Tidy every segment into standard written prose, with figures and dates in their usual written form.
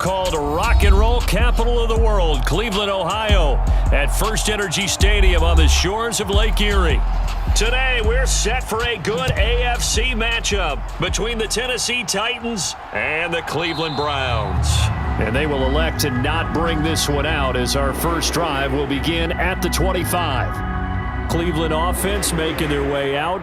Called rock and roll capital of the world, Cleveland, Ohio, at FirstEnergy Stadium on the shores of Lake Erie. Today, we're set for a good AFC matchup between the Tennessee Titans and the Cleveland Browns. And they will elect to not bring this one out as our first drive will begin at the 25. Cleveland offense making their way out.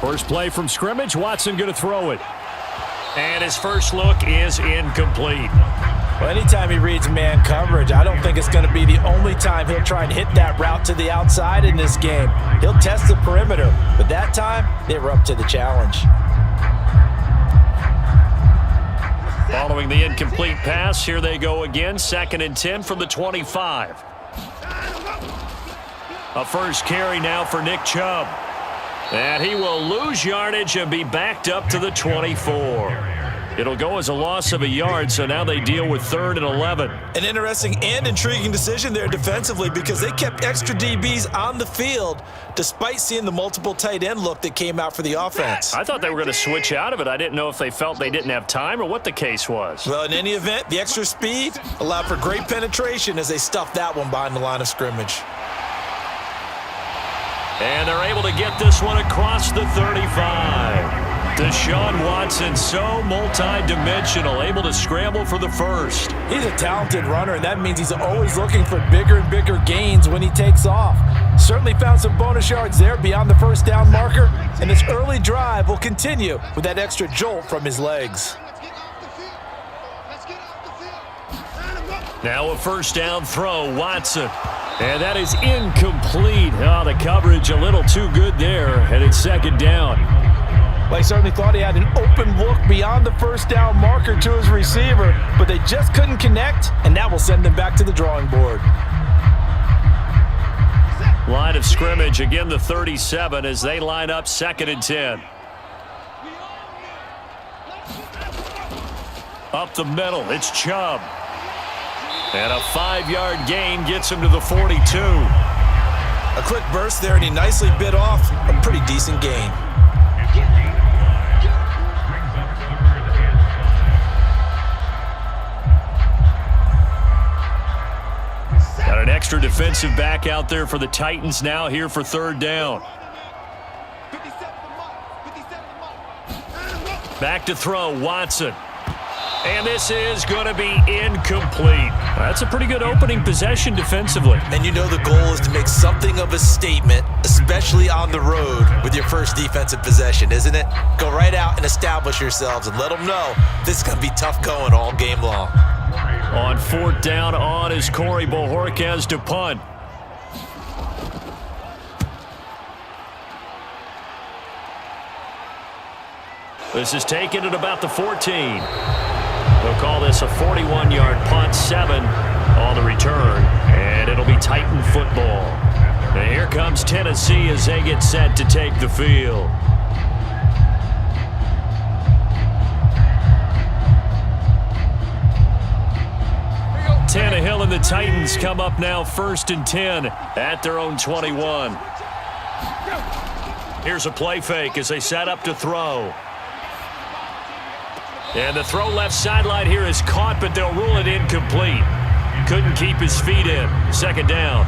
First play from scrimmage, Watson going to throw it. And his first look is incomplete. Well, anytime he reads man coverage, I don't think it's going to be the only time he'll try and hit that route to the outside in this game. He'll test the perimeter, but that time, they were up to the challenge. Following the incomplete pass, here they go again, 2nd and 10 from the 25. A first carry now for Nick Chubb. And he will lose yardage and be backed up to the 24. It'll go as a loss of a yard, so now they deal with 3rd and 11. An interesting and intriguing decision there defensively because they kept extra DBs on the field despite seeing the multiple tight end look that came out for the offense. I thought they were going to switch out of it. I didn't know if they felt they didn't have time or what the case was. Well, in any event, the extra speed allowed for great penetration as they stuffed that one behind the line of scrimmage. And they're able to get this one across the 35. Deshaun Watson, so multi-dimensional, able to scramble for the first. He's a talented runner, and that means he's always looking for bigger and bigger gains when he takes off. Certainly found some bonus yards there beyond the first down marker, and this early drive will continue with that extra jolt from his legs. Now a first down throw, Watson. And that is incomplete. Oh, the coverage a little too good there, and it's 2nd down. Well, he certainly thought he had an open look beyond the first down marker to his receiver, but they just couldn't connect, and that will send them back to the drawing board. Line of scrimmage, again the 37 as they line up 2nd and 10. Up the middle, it's Chubb. And a 5-yard gain gets him to the 42. A quick burst there, and he nicely bit off a pretty decent gain. Got an extra defensive back out there for the Titans now here for 3rd down. Back to throw, Watson. And this is going to be incomplete. That's a pretty good opening possession defensively. And you know the goal is to make something of a statement, especially on the road with your first defensive possession, isn't it? Go right out and establish yourselves and let them know this is going to be tough going all game long. On 4th down on is Corey Bojorquez to punt. This is taken at about the 14. They'll call this a 41-yard punt, 7 on the return, and it'll be Titan football. And here comes Tennessee as they get set to take the field. Tannehill and the Titans come up now 1st and 10 at their own 21. Here's a play fake as they set up to throw. And the throw left sideline here is caught, but they'll rule it incomplete. Couldn't keep his feet in. 2nd down.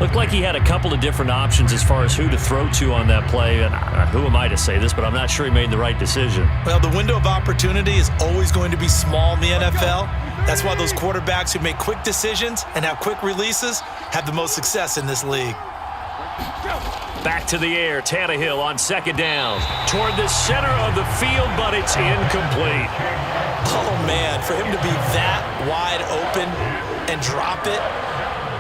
Looked like he had a couple of different options as far as who to throw to on that play. And who am I to say this, but I'm not sure he made the right decision. Well, the window of opportunity is always going to be small in the NFL. That's why those quarterbacks who make quick decisions and have quick releases have the most success in this league. Back to the air, Tannehill on 2nd down. Toward the center of the field, but it's incomplete. Oh, man, for him to be that wide open and drop it.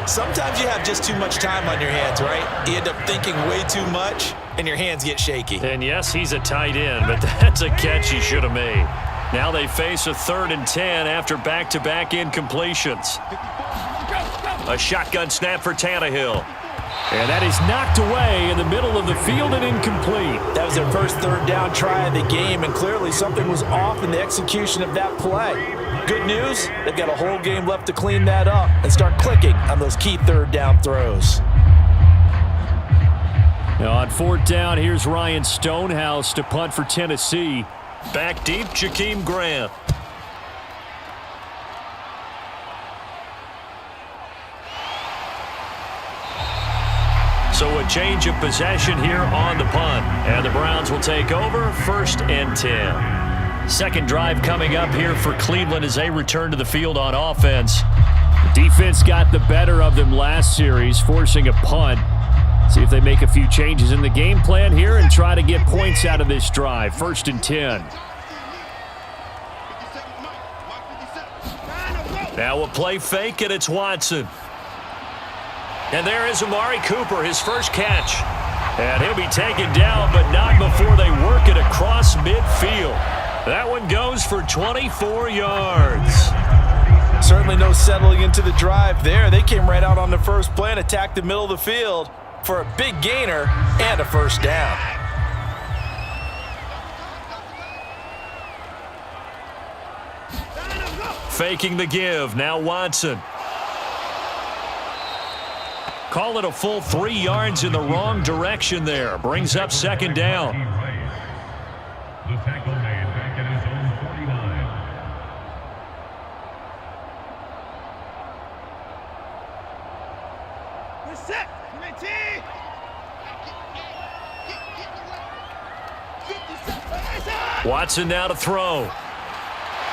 Sometimes you have just too much time on your hands, right? You end up thinking way too much, and your hands get shaky. And yes, he's a tight end, but that's a catch he should have made. Now they face a 3rd and 10 after back-to-back incompletions. A shotgun snap for Tannehill. And that is knocked away in the middle of the field and incomplete. That was their first third down try of the game, and clearly something was off in the execution of that play. Good news, they've got a whole game left to clean that up and start clicking on those key third down throws. Now on fourth down, here's Ryan Stonehouse to punt for Tennessee. Back deep, Jakeem Grant. So a change of possession here on the punt. And the Browns will take over 1st and 10. Second drive coming up here for Cleveland as they return to the field on offense. The defense got the better of them last series, forcing a punt. See if they make a few changes in the game plan here and try to get points out of this drive. 1st and 10. Now a play fake, and it's Watson. And there is Amari Cooper, his first catch. And he'll be taken down, but not before they work it across midfield. That one goes for 24 yards. Certainly no settling into the drive there. They came right out on the first play and attacked the middle of the field for a big gainer and a first down. Faking the give, now Watson. Call it a full 3 yards in the wrong direction there. Brings up second down. The tackle made back at his own 49. We're set. Watson now to throw.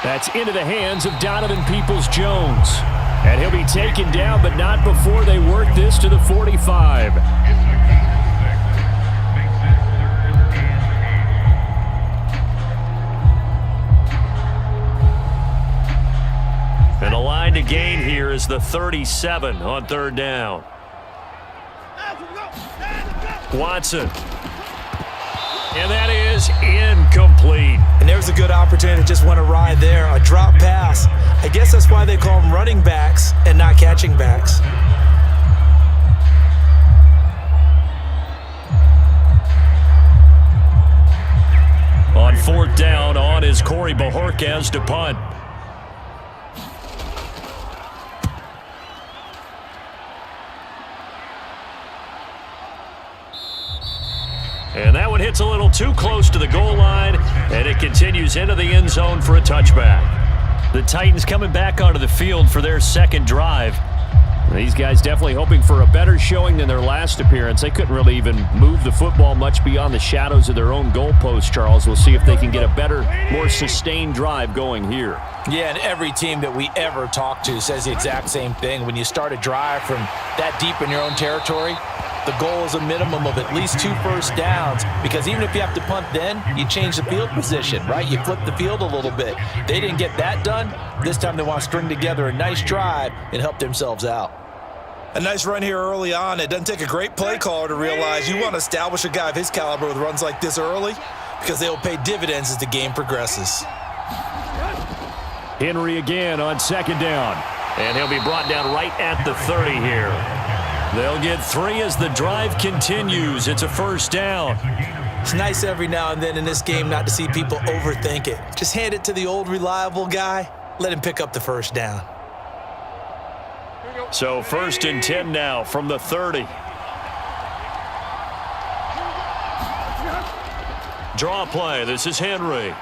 That's into the hands of Donovan Peoples-Jones. And he'll be taken down, but not before they work this to the 45. And the line to gain here is the 37 on third down. Watson. And that is incomplete. And there's a good opportunity to just went awry there. A drop pass. I guess that's why they call them running backs and not catching backs. On fourth down, on is Corey Bojorquez to punt. And that one hits a little too close to the goal line, and it continues into the end zone for a touchback. The Titans coming back onto the field for their second drive. These guys definitely hoping for a better showing than their last appearance. They couldn't really even move the football much beyond the shadows of their own goalpost, Charles. We'll see if they can get a better, more sustained drive going here. Yeah, and every team that we ever talk to says the exact same thing. When you start a drive from that deep in your own territory, the goal is a minimum of at least 2 first downs, because even if you have to punt then, you change the field position, right? You flip the field a little bit. They didn't get that done. This time they want to string together a nice drive and help themselves out. A nice run here early on. It doesn't take a great play caller to realize you want to establish a guy of his caliber with runs like this early, because they will pay dividends as the game progresses. Henry again on second down. And he'll be brought down right at the 30 here. They'll get 3 as the drive continues. It's a first down. It's nice every now and then in this game not to see people overthink it. Just hand it to the old reliable guy. Let him pick up the first down. So 1st and 10 now from the 30. Draw play. This is Henry.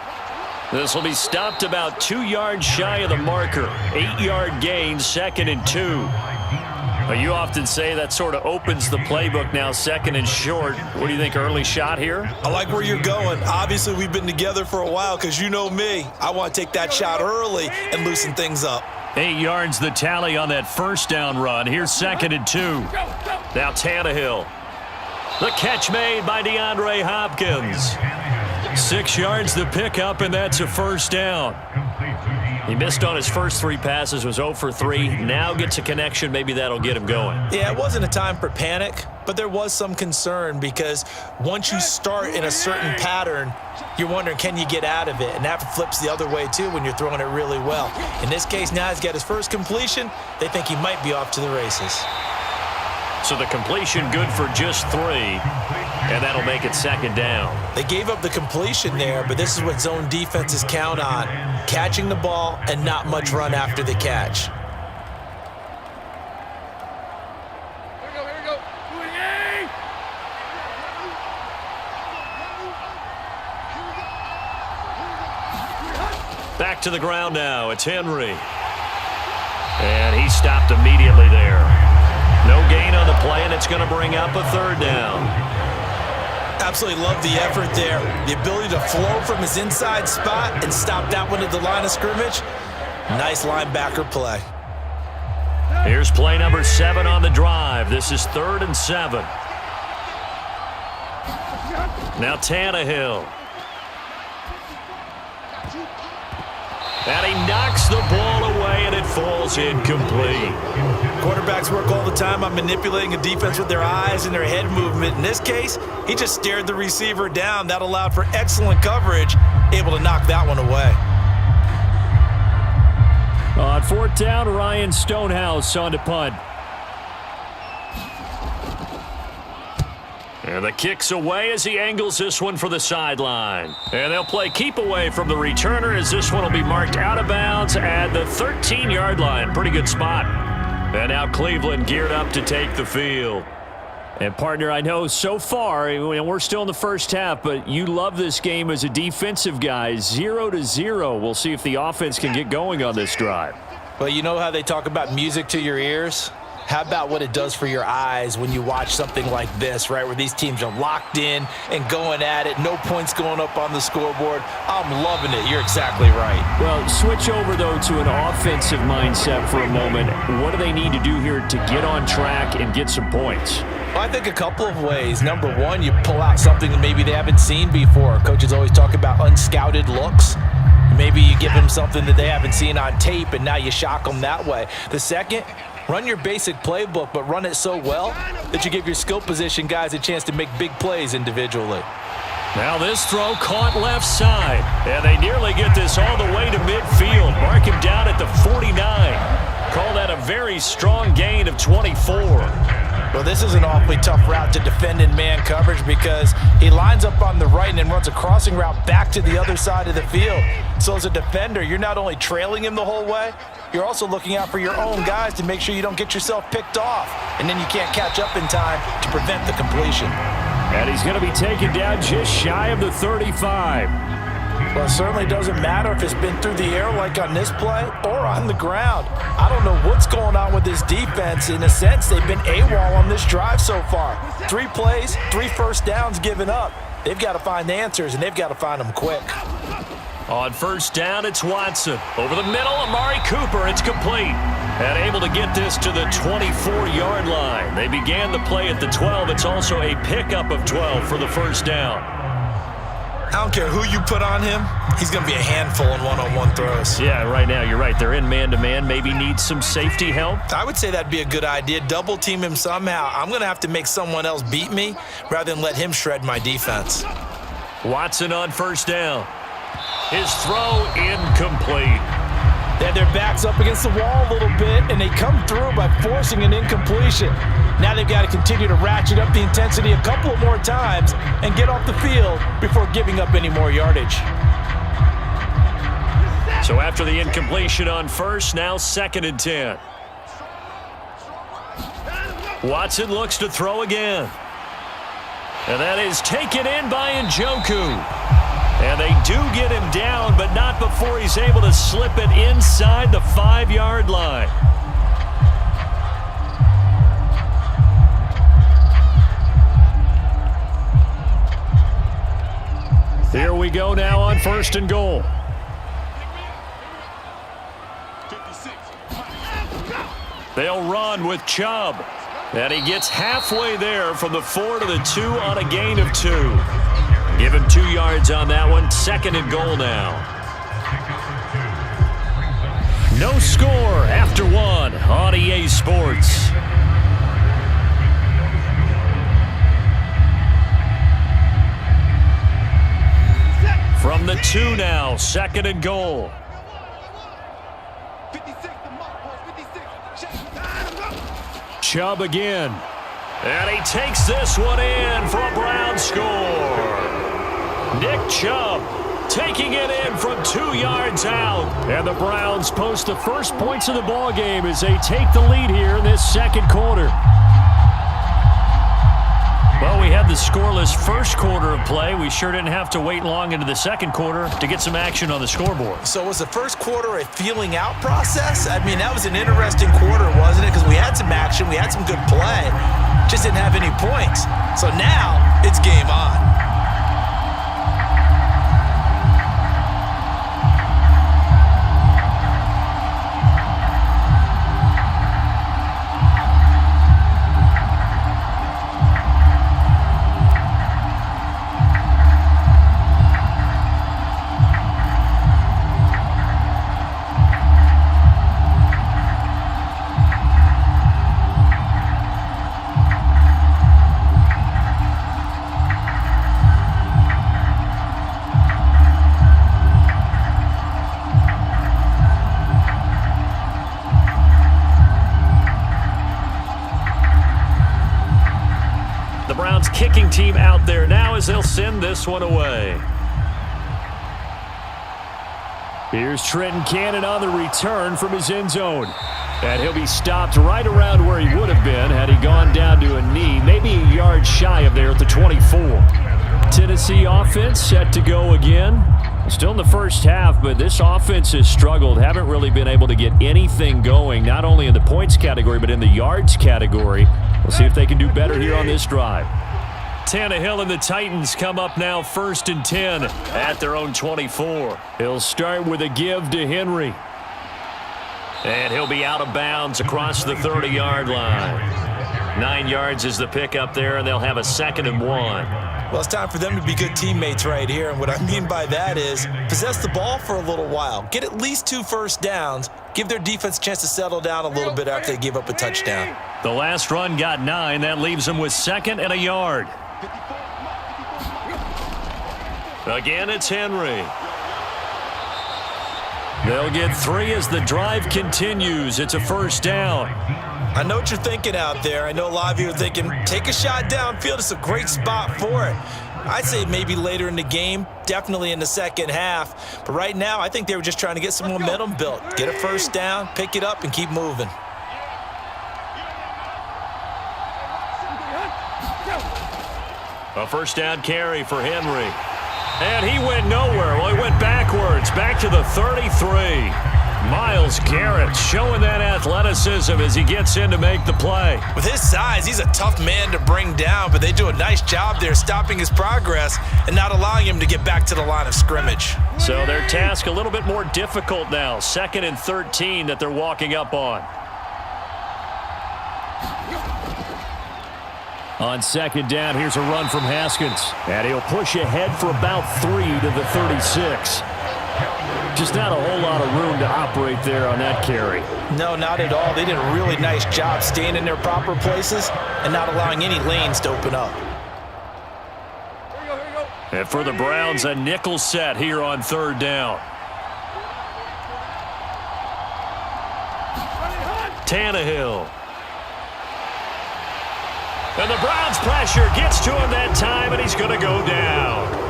This will be stopped about 2 yards shy of the marker. 8-yard gain, 2nd and 2. You often say that sort of opens the playbook now, 2nd and short. What do you think, early shot here? I like where you're going. Obviously, we've been together for a while, because you know me. I want to take that shot early and loosen things up. 8 yards the tally on that first down run. Here's 2nd and 2. Now Tannehill. The catch made by DeAndre Hopkins. 6 yards the pickup, and that's a first down. He missed on his first 3 passes, was 0 for 3. Now gets a connection. Maybe that'll get him going. Yeah, it wasn't a time for panic, but there was some concern, because once you start in a certain pattern, you're wondering, can you get out of it? And that flips the other way, too, when you're throwing it really well. In this case, now he's got his first completion. They think he might be off to the races. So the completion good for just 3, and that'll make it 2nd down. They gave up the completion there, but this is what zone defenses count on, catching the ball and not much run after the catch. Back to the ground now. It's Henry. And he stopped immediately there. No gain on the play, and it's going to bring up a 3rd down. Absolutely love the effort there. The ability to flow from his inside spot and stop that one at the line of scrimmage. Nice linebacker play. Here's play number 7 on the drive. This is 3rd and 7. Now Tannehill. And he knocks the ball away, and it falls incomplete. Quarterbacks work all the time on manipulating a defense with their eyes and their head movement. In this case, he just stared the receiver down. That allowed for excellent coverage, able to knock that one away. On 4th down, Ryan Stonehouse on to punt. And the kick's away as he angles this one for the sideline. And they'll play keep away from the returner as this one will be marked out of bounds at the 13-yard line. Pretty good spot. And now Cleveland geared up to take the field. And, partner, I know so far, and we're still in the first half, but you love this game as a defensive guy. 0-0. We'll see if the offense can get going on this drive. Well, you know how they talk about music to your ears? How about what it does for your eyes when you watch something like this, right, where these teams are locked in and going at it, no points going up on the scoreboard? I'm loving it. You're exactly right. Well, switch over, though, to an offensive mindset for a moment. What do they need to do here to get on track and get some points? Well, I think a couple of ways. Number one, you pull out something that maybe they haven't seen before. Coaches always talk about unscouted looks. Maybe you give them something that they haven't seen on tape, and now you shock them that way. The second, run your basic playbook, but run it so well that you give your skill position guys a chance to make big plays individually. Now this throw caught left side, and they nearly get this all the way to midfield. Mark him down at the 49. Call that a very strong gain of 24. Well, this is an awfully tough route to defend in man coverage because he lines up on the right and then runs a crossing route back to the other side of the field. So as a defender, you're not only trailing him the whole way, you're also looking out for your own guys to make sure you don't get yourself picked off. And then you can't catch up in time to prevent the completion. And he's going to be taken down just shy of the 35. Well, it certainly doesn't matter if it's been through the air like on this play or on the ground. I don't know what's going on with this defense. In a sense, they've been AWOL on this drive so far. 3 plays, 3 first downs given up. They've got to find answers, and they've got to find them quick. On first down, it's Watson. Over the middle, Amari Cooper. It's complete. And able to get this to the 24-yard line. They began the play at the 12. It's also a pickup of 12 for the first down. I don't care who you put on him. He's going to be a handful in one-on-one throws. Yeah, right now, you're right. They're in man-to-man. Maybe need some safety help. I would say that'd be a good idea. Double team him somehow. I'm going to have to make someone else beat me rather than let him shred my defense. Watson on first down. His throw incomplete. They have their backs up against the wall a little bit, and they come through by forcing an incompletion. Now they've got to continue to ratchet up the intensity a couple of more times and get off the field before giving up any more yardage. So after the incompletion on first, now 2nd and 10. Watson looks to throw again. And that is taken in by Njoku. And they do get him down, but not before he's able to slip it inside the 5-yard line. Here we go now on 1st and goal. They'll run with Chubb. And he gets halfway there from the 4 to the 2 on a gain of 2. Give him 2 yards on that one. 2nd and goal now. No score after 1 on EA Sports. From the 2 now, 2nd and goal. Chubb again. And he takes this one in for a Brown score. Nick Chubb taking it in from 2 yards out. And the Browns post the first points of the ball game as they take the lead here in this second quarter. Well, we had the scoreless first quarter of play. We sure didn't have to wait long into the second quarter to get some action on the scoreboard. So was the first quarter a feeling out process? I mean, that was an interesting quarter, wasn't it? Because we had some action, we had some good play, just didn't have any points. So now it's game on. Kicking team out there now as they'll send this one away. Here's Trenton Cannon on the return from his end zone. And he'll be stopped right around where he would have been had he gone down to a knee, maybe a yard shy of there at the 24. Tennessee offense set to go again. Still in the first half, but this offense has struggled. Haven't really been able to get anything going, not only in the points category, but in the yards category. We'll see if they can do better here on this drive. Tannehill and the Titans come up now 1st and 10 at their own 24. He'll start with a give to Henry. And he'll be out of bounds across the 30-yard line. 9 yards is the pickup there, and they'll have a 2nd and 1. Well, it's time for them to be good teammates right here, and what I mean by that is possess the ball for a little while. Get at least 2 first downs. Give their defense a chance to settle down a little bit after they give up a touchdown. The last run got 9. That leaves them with 2nd and a yard. Again, it's Henry. They'll get 3 as the drive continues. It's a first down. I know what you're thinking out there. I know a lot of you are thinking, take a shot downfield. It's a great spot for it. I'd say maybe later in the game, definitely in the second half. But right now, I think they were just trying to get some momentum built. Get a first down, pick it up, and keep moving. A first down carry for Henry. And he went nowhere. Well, he went backwards, back to the 33. Myles Garrett showing that athleticism as he gets in to make the play. With his size, he's a tough man to bring down, but they do a nice job there stopping his progress and not allowing him to get back to the line of scrimmage. So their task a little bit more difficult now. 2nd and 13 that they're walking up on. On 2nd down, here's a run from Haskins. And he'll push ahead for about 3 to the 36. Just not a whole lot of room to operate there on that carry. No, not at all. They did a really nice job staying in their proper places and not allowing any lanes to open up. And for the Browns, a nickel set here on 3rd down. Tannehill. And the Browns pressure gets to him that time, and he's going to go down.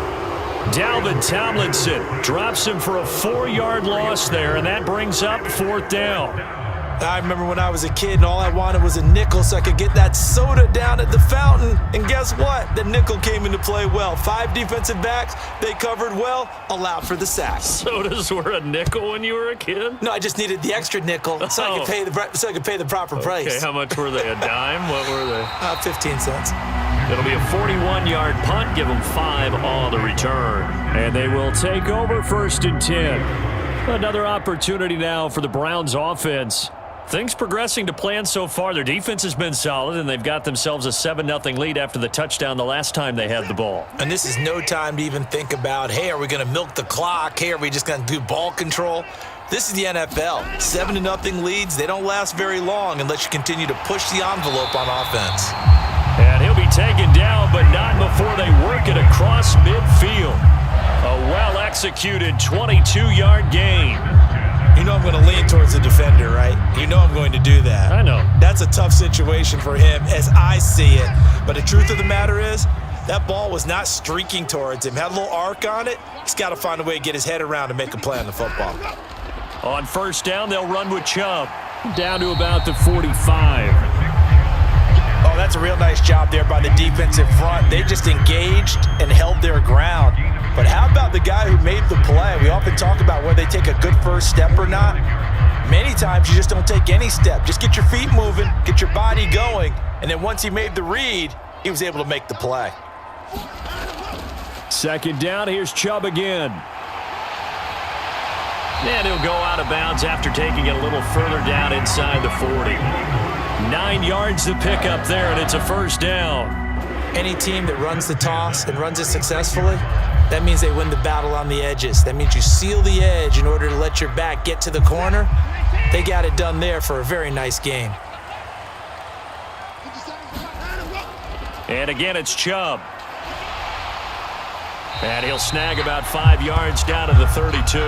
Dalvin Tomlinson drops him for a 4-yard loss there, and that brings up 4th down. I remember when I was a kid and all I wanted was a nickel so I could get that soda down at the fountain. And guess what? The nickel came into play well. 5 defensive backs, they covered well, allowed for the sack. Sodas were a nickel when you were a kid? No, I just needed the extra nickel so I could pay the proper price. Okay, how much were they? A dime? What were they? 15 cents. It'll be a 41-yard punt. Give them 5 on the return. And they will take over 1st and 10. Another opportunity now for the Browns offense. Things progressing to plan so far. Their defense has been solid, and they've got themselves a 7-0 lead after the touchdown the last time they had the ball. And this is no time to even think about, hey, are we going to milk the clock? Hey, are we just going to do ball control? This is the NFL. 7-0 leads, they don't last very long unless you continue to push the envelope on offense. And he'll be taken down, but not before they work it across midfield. A well-executed 22-yard gain. You know I'm going to lean towards the defender, right? You know I'm going to do that. I know. That's a tough situation for him as I see it. But the truth of the matter is, that ball was not streaking towards him. Had a little arc on it. He's got to find a way to get his head around and make a play on the football. On first down, they'll run with Chubb. Down to about the 45. Oh, that's a real nice job there by the defensive front. They just engaged and held their ground. But how about the guy who made the play? We often talk about whether they take a good first step or not. Many times you just don't take any step. Just get your feet moving, get your body going, and then once he made the read, he was able to make the play. Second down, here's Chubb again. And he'll go out of bounds after taking it a little further down inside the 40. 9 yards to pick up there, and it's a first down. Any team that runs the toss and runs it successfully, that means they win the battle on the edges. That means you seal the edge in order to let your back get to the corner. They got it done there for a very nice game. And again, it's Chubb. And he'll snag about 5 yards down to the 32.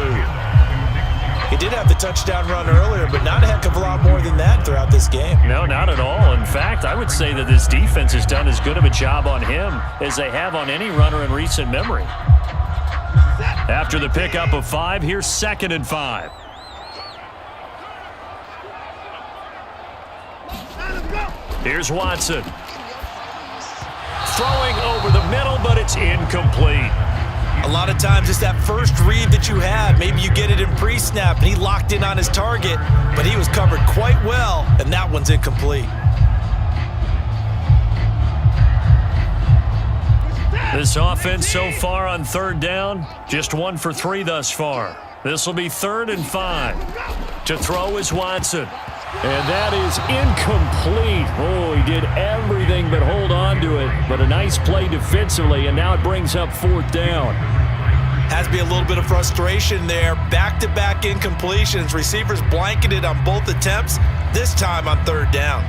He did have the touchdown run earlier, but not a heck of a lot more than that throughout this game. No, not at all. In fact, I would say that this defense has done as good of a job on him as they have on any runner in recent memory. After the pickup of 5, here's 2nd and 5. Here's Watson. Throwing over the middle, but it's incomplete. A lot of times it's that first read that you have. Maybe you get it in pre-snap, and he locked in on his target, but he was covered quite well, and that one's incomplete. This offense so far on 3rd down, just 1 for 3 thus far. This will be 3rd and 5. To throw is Watson. And that is incomplete. Oh, he did everything but hold on to it. But a nice play defensively, and now it brings up 4th down. Has to be a little bit of frustration there. Back-to-back incompletions. Receivers blanketed on both attempts, this time on 3rd down.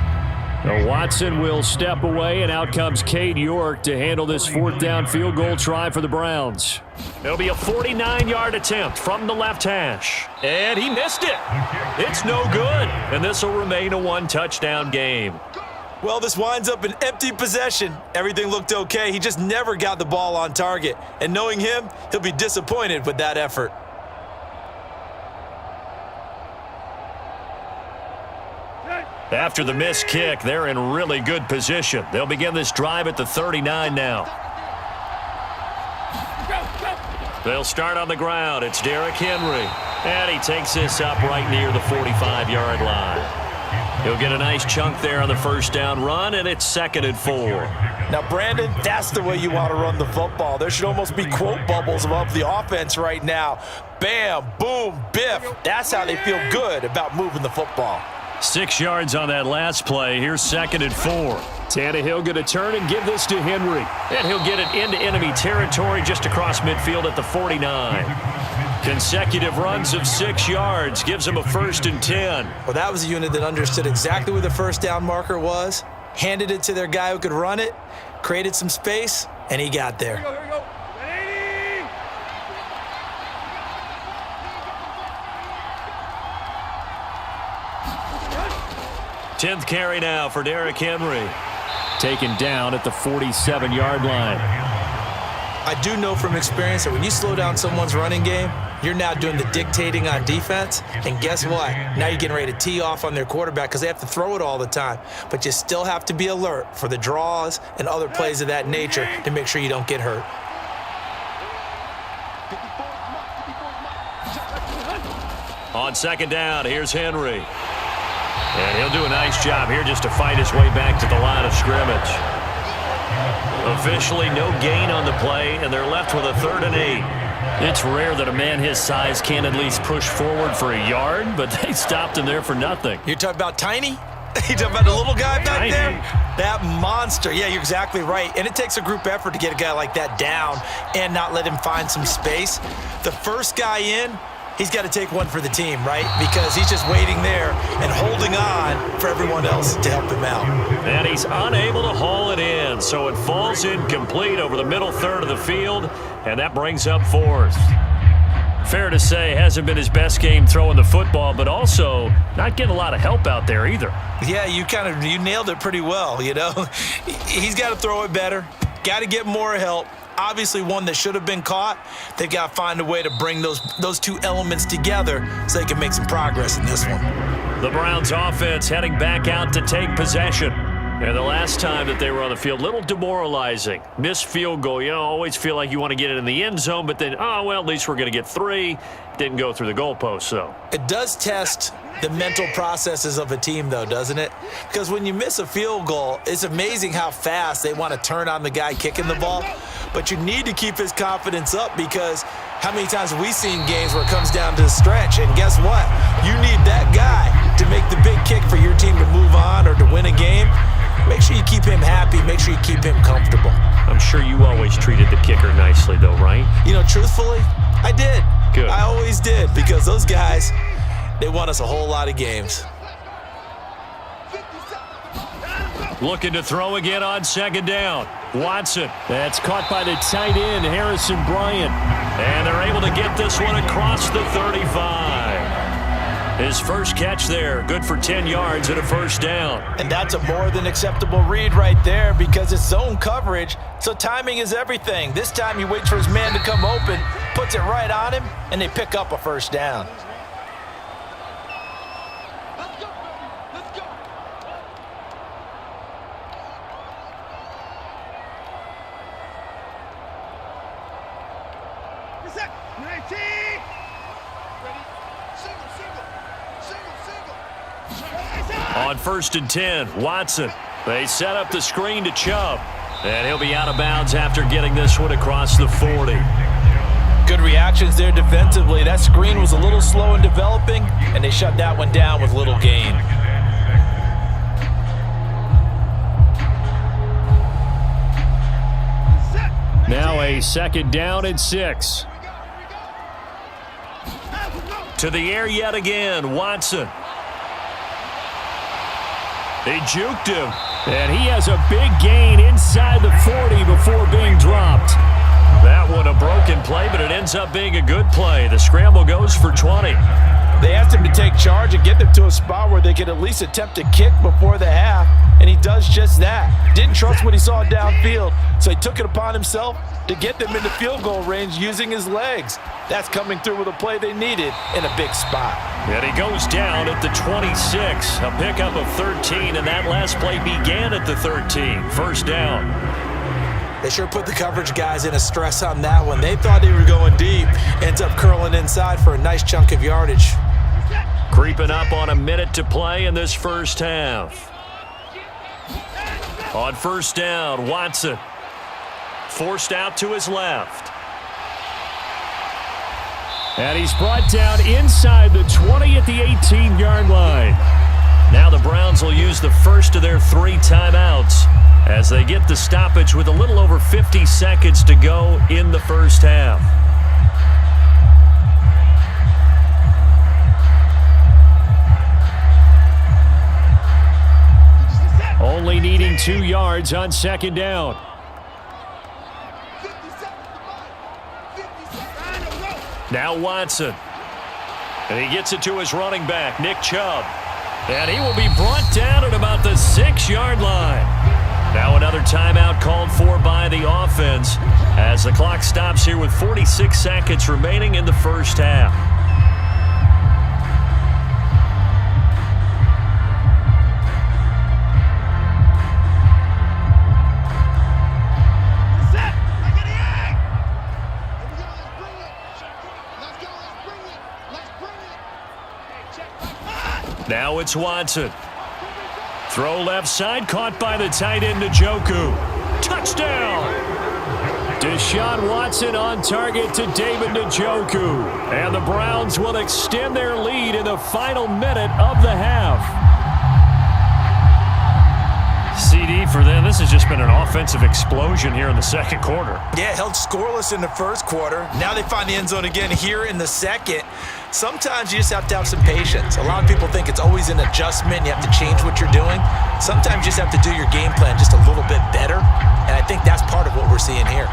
Now Watson will step away, and out comes Cade York to handle this 4th down field goal try for the Browns. It'll be a 49-yard attempt from the left hash. And he missed it. It's no good. And this will remain a 1-touchdown game. Well, this winds up an empty possession. Everything looked okay. He just never got the ball on target. And knowing him, he'll be disappointed with that effort. After the missed kick, they're in really good position. They'll begin this drive at the 39 now. They'll start on the ground. It's Derrick Henry. And he takes this up right near the 45-yard line. He'll get a nice chunk there on the first down run, and it's 2nd and 4. Now, Brandon, that's the way you want to run the football. There should almost be quote bubbles above the offense right now. Bam, boom, biff. That's how they feel good about moving the football. 6 yards on that last play. Here's 2nd and 4. Tannehill going to turn and give this to Henry. And he'll get it into enemy territory just across midfield at the 49. Consecutive runs of 6 yards gives him a 1st and 10. Well, that was a unit that understood exactly where the first down marker was, handed it to their guy who could run it, created some space, and he got there. Here we go. 10th carry now for Derrick Henry. Taken down at the 47-yard line. I do know from experience that when you slow down someone's running game, you're now doing the dictating on defense. And guess what? Now you're getting ready to tee off on their quarterback because they have to throw it all the time. But you still have to be alert for the draws and other plays of that nature to make sure you don't get hurt. On 2nd down, here's Henry. And he'll do a nice job here just to fight his way back to the line of scrimmage. Officially no gain on the play, and they're left with a 3rd and 8. It's rare that a man his size can't at least push forward for a yard, but they stopped him there for nothing. You're talking about tiny? You talking about the little guy back Tiny. there? That monster. Yeah, you're exactly right. And it takes a group effort to get a guy like that down and not let him find some space. The first guy in, he's got to take one for the team, right? Because he's just waiting there and holding on for everyone else to help him out. And he's unable to haul it in, so it falls incomplete over the middle third of the field, and that brings up 4th. Fair to say, hasn't been his best game throwing the football, but also not getting a lot of help out there either. Yeah, you nailed it pretty well, you know. He's got to throw it better, got to get more help. Obviously one that should have been caught. They've got to find a way to bring those two elements together so they can make some progress in this one. The Browns offense heading back out to take possession. And the last time that they were on the field, little demoralizing. Missed field goal. You know, always feel like you want to get it in the end zone, but then, oh, well, at least we're going to get 3. Didn't go through the goalpost, though. It does test the mental processes of a team, though, doesn't it? Because when you miss a field goal, it's amazing how fast they want to turn on the guy kicking the ball. But you need to keep his confidence up because how many times have we seen games where it comes down to the stretch? And guess what? You need that guy to make the big kick for your team to move on or to win a game. Make sure you keep him happy. Make sure you keep him comfortable. I'm sure you always treated the kicker nicely, though, right? You know, truthfully, I did. Good. I always did because those guys, they won us a whole lot of games. Looking to throw again on second down. Watson. That's caught by the tight end, Harrison Bryant. And they're able to get this one across the 35. His first catch there, good for 10 yards and a first down. And that's a more than acceptable read right there because it's zone coverage, so timing is everything. This time he waits for his man to come open, puts it right on him, and they pick up a first down. On 1st and 10, Watson. They set up the screen to Chubb. And he'll be out of bounds after getting this one across the 40. Good reactions there defensively. That screen was a little slow in developing, and they shut that one down with little gain. Now a second down and 6. To the air yet again, Watson. They juked him, and he has a big gain inside the 40 before being dropped. That one a broken play, but it ends up being a good play. The scramble goes for 20. They asked him to take charge and get them to a spot where they could at least attempt to kick before the half, and he does just that. Didn't trust what he saw downfield, so he took it upon himself to get them into field goal range using his legs. That's coming through with a play they needed in a big spot. And he goes down at the 26. A pickup of 13, and that last play began at the 13. First down. They sure put the coverage guys in a stress on that one. They thought they were going deep. Ends up curling inside for a nice chunk of yardage. Creeping up on a minute to play in this first half. On first down, Watson. Forced out to his left. And he's brought down inside the 20 at the 18-yard line. Now the Browns will use the first of their 3 timeouts as they get the stoppage with a little over 50 seconds to go in the first half. Only needing 2 yards on second down. Now Watson. And he gets it to his running back, Nick Chubb. And he will be brought down at about the 6-yard line. Now another timeout called for by the offense as the clock stops here with 46 seconds remaining in the first half. Now it's Watson. Throw left side, caught by the tight end Njoku. Touchdown! Deshaun Watson on target to David Njoku. And the Browns will extend their lead in the final minute of the half. CD for them. This has just been an offensive explosion here in the second quarter. Yeah, held scoreless in the first quarter. Now they find the end zone again here in the second. Sometimes you just have to have some patience. A lot of people think it's always an adjustment. You have to change what you're doing. Sometimes you just have to do your game plan just a little bit better. And I think that's part of what we're seeing here.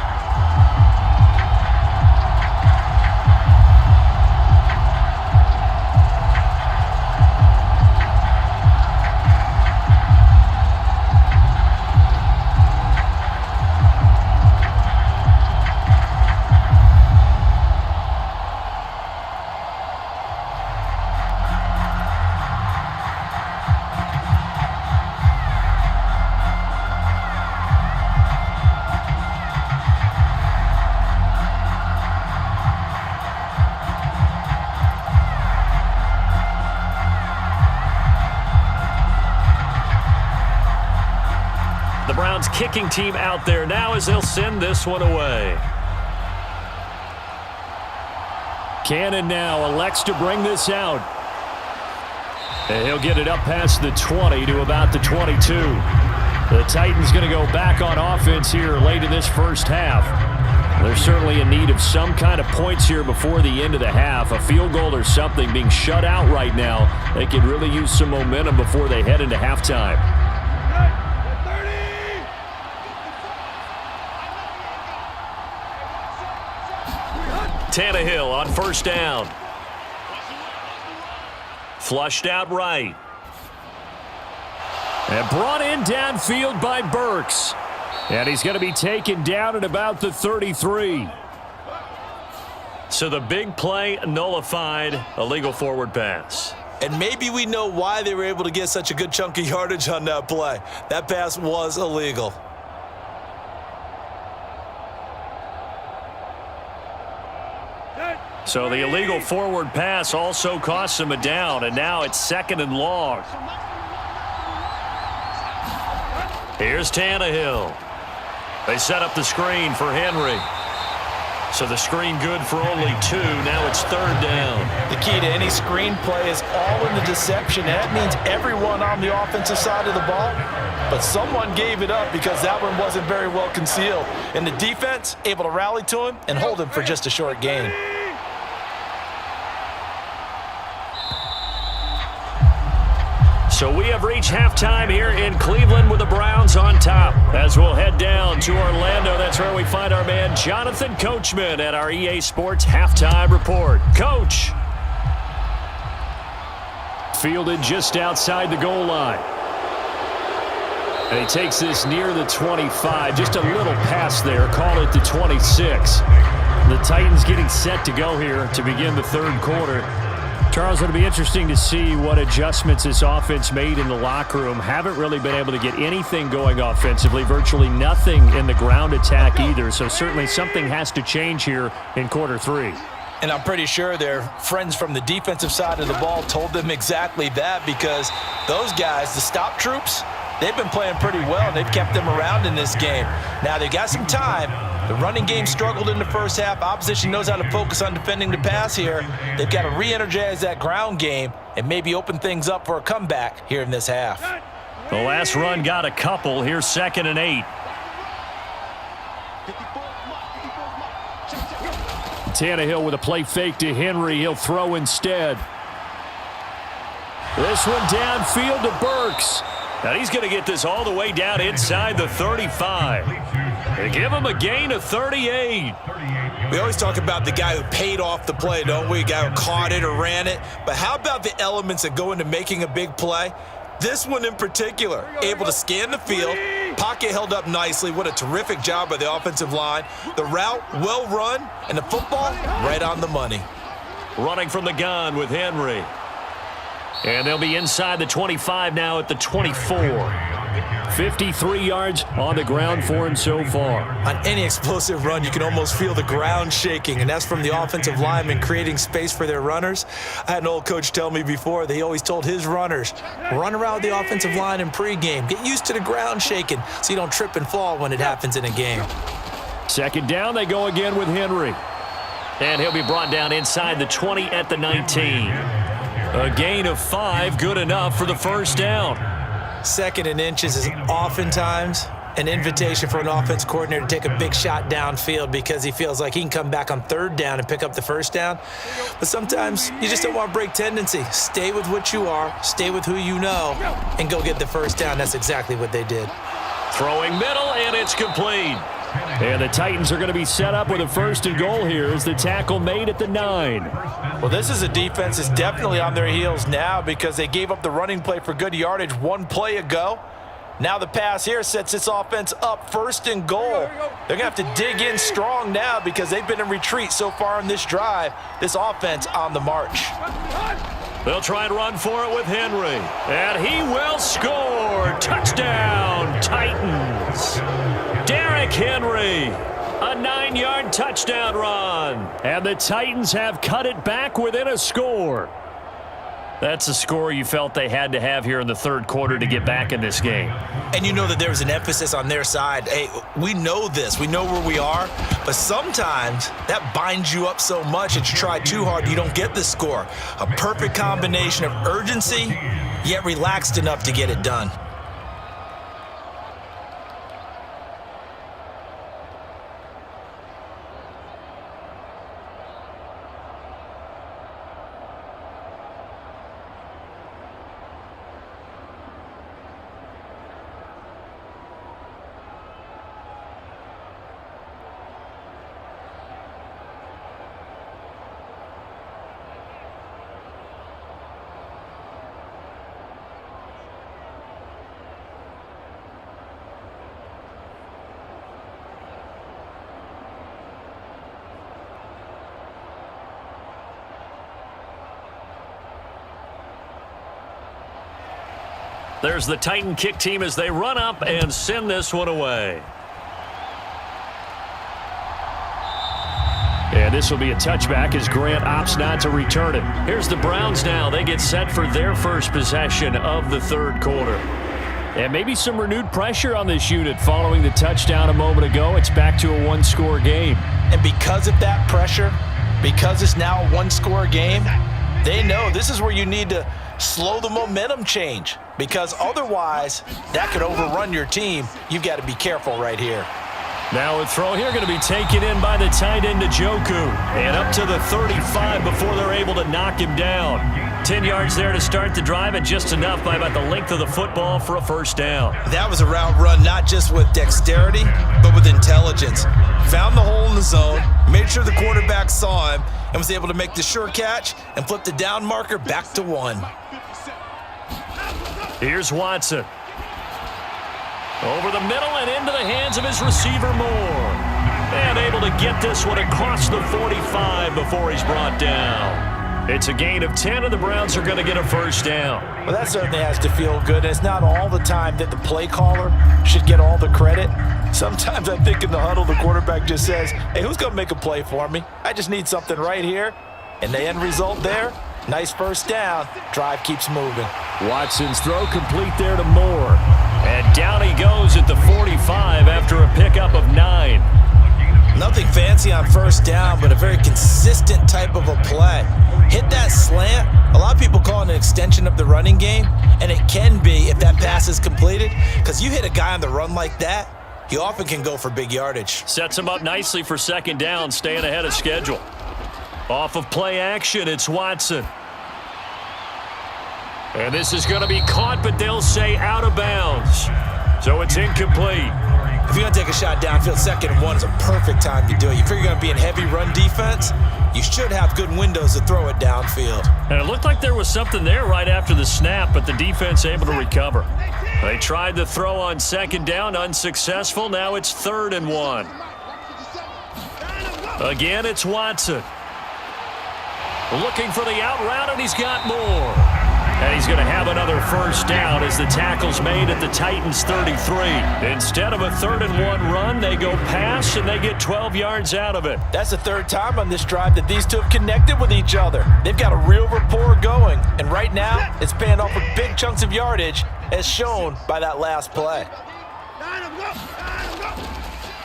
The Browns kicking team out there now as they'll send this one away. Cannon now elects to bring this out. And he'll get it up past the 20 to about the 22. The Titans going to go back on offense here late in this first half. They're certainly in need of some kind of points here before the end of the half. A field goal or something. Being shut out right now, they could really use some momentum before they head into halftime. Tannehill on first down. Flushed out right. And brought in downfield by Burks. And he's going to be taken down at about the 33. So the big play nullified, illegal forward pass. And maybe we know why they were able to get such a good chunk of yardage on that play. That pass was illegal. So the illegal forward pass also costs him a down, and now it's 2nd and long. Here's Tannehill. They set up the screen for Henry. So the screen good for only 2. Now it's 3rd down. The key to any screen play is all in the deception. And that means everyone on the offensive side of the ball. But someone gave it up because that one wasn't very well concealed. And the defense able to rally to him and hold him for just a short gain. So we have reached halftime here in Cleveland with the Browns on top. As we'll head down to Orlando, that's where we find our man Jonathan Coachman at our EA Sports Halftime Report. Coach. Fielded just outside the goal line. And he takes this near the 25. Just a little pass there. Call it the 26. The Titans getting set to go here to begin the 3rd quarter. Charles, it'll be interesting to see what adjustments this offense made in the locker room. Haven't really been able to get anything going offensively, virtually nothing in the ground attack either. So certainly something has to change here in quarter 3. And I'm pretty sure their friends from the defensive side of the ball told them exactly that, because those guys, the stop troops, they've been playing pretty well. They've kept them around in this game. Now they got some time. The running game struggled in the first half. Opposition knows how to focus on defending the pass here. They've got to re-energize that ground game and maybe open things up for a comeback here in this half. The last run got a couple. Here's 2nd and 8. Tannehill with a play fake to Henry. He'll throw instead. This one downfield to Burks. And he's going to get this all the way down inside the 35. They give him a gain of 38. We always talk about the guy who paid off the play, don't we? A guy who caught it or ran it. But how about the elements that go into making a big play? This one in particular, able to scan the field, pocket held up nicely. What a terrific job by the offensive line. The route, well run, and the football, right on the money. Running from the gun with Henry. And they'll be inside the 25 now at the 24. 53 yards on the ground for him so far. On any explosive run, you can almost feel the ground shaking, and that's from the offensive linemen creating space for their runners. I had an old coach tell me before that he always told his runners, run around the offensive line in pregame. Get used to the ground shaking so you don't trip and fall when it happens in a game. 2nd down, they go again with Henry. And he'll be brought down inside the 20 at the 19. A gain of 5, good enough for the first down. 2nd and inches is oftentimes an invitation for an offense coordinator to take a big shot downfield because he feels like he can come back on 3rd down and pick up the first down. But sometimes you just don't want to break tendency. Stay with what you are, stay with who you know, and go get the first down. That's exactly what they did. Throwing middle, and it's complete. And the Titans are going to be set up with a 1st and goal here as the tackle made at the 9. Well, this is a defense that's definitely on their heels now because they gave up the running play for good yardage one play ago. Now the pass here sets this offense up 1st and goal. They're going to have to dig in strong now because they've been in retreat so far in this drive. This offense on the march. They'll try and run for it with Henry. And he will score. Touchdown, Titans. Derrick Henry, a 9-yard touchdown run. And the Titans have cut it back within a score. That's a score you felt they had to have here in the third quarter to get back in this game. And you know that there was an emphasis on their side. Hey, we know this. We know where we are. But sometimes that binds you up so much that you try too hard, you don't get the score. A perfect combination of urgency, yet relaxed enough to get it done. There's the Titan kick team as they run up and send this one away. And this will be a touchback as Grant opts not to return it. Here's the Browns now. They get set for their first possession of the third quarter. And maybe some renewed pressure on this unit following the touchdown a moment ago. It's back to a one-score game. And because of that pressure, because it's now a one-score game, they know this is where you need to slow the momentum change, because otherwise that could overrun your team. You've got to be careful right here. Now a throw here going to be taken in by the tight end Njoku. And up to the 35 before they're able to knock him down. 10 yards there to start the drive, and just enough by about the length of the football for a first down. That was a route run not just with dexterity, but with intelligence. Found the hole in the zone, made sure the quarterback saw him, and was able to make the sure catch and flip the down marker back to 1. Here's Watson. Over the middle and into the hands of his receiver Moore. And able to get this one across the 45 before he's brought down. It's a gain of 10, and the Browns are going to get a first down. Well, that certainly has to feel good. It's not all the time that the play caller should get all the credit. Sometimes I think in the huddle, the quarterback just says, hey, who's going to make a play for me? I just need something right here. And the end result there, nice first down. Drive keeps moving. Watson's throw complete there to Moore. And down he goes at the 45 after a pickup of 9. Nothing fancy on first down, but a very consistent type of a play. Hit that slant. A lot of people call it an extension of the running game, and it can be if that pass is completed, because you hit a guy on the run like that, he often can go for big yardage. Sets him up nicely for second down, staying ahead of schedule. Off of play action, it's Watson. And this is going to be caught, but they'll say out of bounds. So it's incomplete. If you're going to take a shot downfield, 2nd and 1 is a perfect time to do it. You figure you're going to be in heavy run defense, you should have good windows to throw it downfield. And it looked like there was something there right after the snap, but the defense able to recover. They tried the throw on 2nd down, unsuccessful. Now it's 3rd and 1. Again, it's Watson. Looking for the out route, and he's got more. And he's going to have another first down as the tackle's made at the Titans' 33. Instead of a 3rd and 1 run, they go pass, and they get 12 yards out of it. That's the 3rd time on this drive that these two have connected with each other. They've got a real rapport going, and right now it's paying off with big chunks of yardage, as shown by that last play.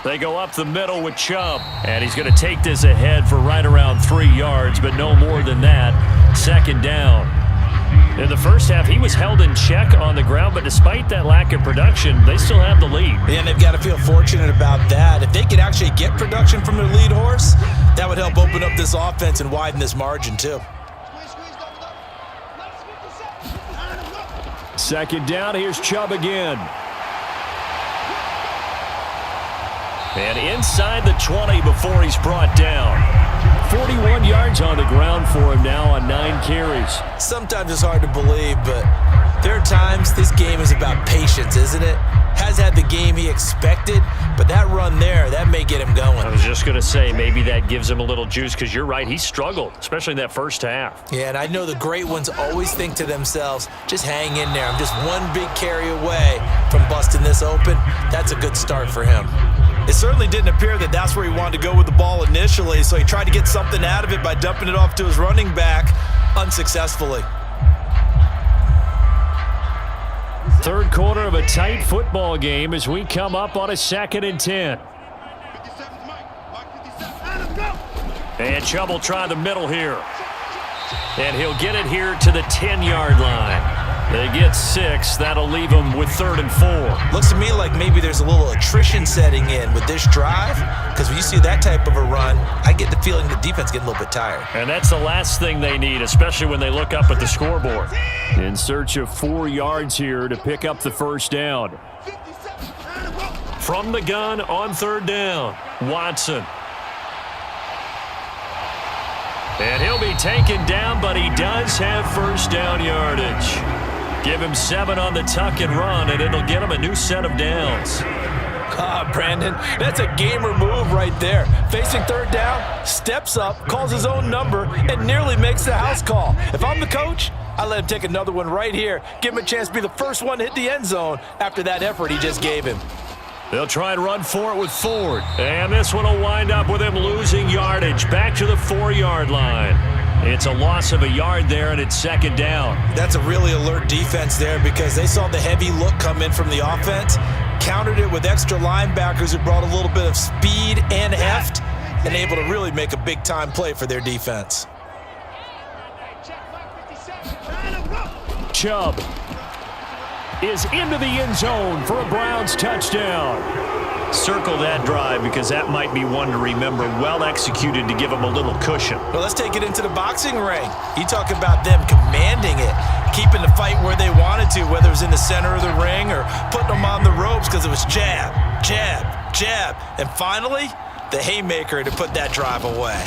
They go up the middle with Chubb, and he's going to take this ahead for right around 3 yards, but no more than that. 2nd down. In the first half, he was held in check on the ground, but despite that lack of production, they still have the lead. And they've got to feel fortunate about that. If they could actually get production from their lead horse, that would help open up this offense and widen this margin too. 2nd down, here's Chubb again. And inside the 20 before he's brought down. 41 yards on the ground for him now on 9 carries. Sometimes it's hard to believe, but there are times this game is about patience, isn't it? Has had the game he expected, but that run there, that may get him going. I was just going to say, maybe that gives him a little juice, because you're right, he struggled, especially in that first half. Yeah, and I know the great ones always think to themselves, just hang in there. I'm just one big carry away from busting this open. That's a good start for him. It certainly didn't appear that that's where he wanted to go with the ball initially, so he tried to get something out of it by dumping it off to his running back unsuccessfully. Third quarter of a tight football game as we come up on a 2nd and 10. And Chubb will try the middle here. And he'll get it here to the 10-yard line. They get 6. That'll leave them with 3rd and 4. Looks to me like maybe there's a little attrition setting in with this drive, because when you see that type of a run, I get the feeling the defense getting a little bit tired. And that's the last thing they need, especially when they look up at the scoreboard. In search of 4 yards here to pick up the first down. From the gun on 3rd down, Watson. And he'll be taken down, but he does have first down yardage. Give him 7 on the tuck and run, and it'll get him a new set of downs. Brandon, that's a gamer move right there. Facing 3rd down, steps up, calls his own number, and nearly makes the house call. If I'm the coach, I let him take another one right here. Give him a chance to be the first one to hit the end zone after that effort he just gave him. They'll try and run for it with Ford. And this one will wind up with him losing yardage back to the 4-yard line. It's a loss of a yard there, and it's 2nd down. That's a really alert defense there because they saw the heavy look come in from the offense, countered it with extra linebackers who brought a little bit of speed and heft, and able to really make a big-time play for their defense. Chubb is into the end zone for a Browns touchdown. Circle that drive because that might be one to remember. Well executed to give them a little cushion. Well, let's take it into the boxing ring. You talk about them commanding it, keeping the fight where they wanted to, whether it was in the center of the ring or putting them on the ropes because it was jab, jab, jab. And finally, the haymaker to put that drive away.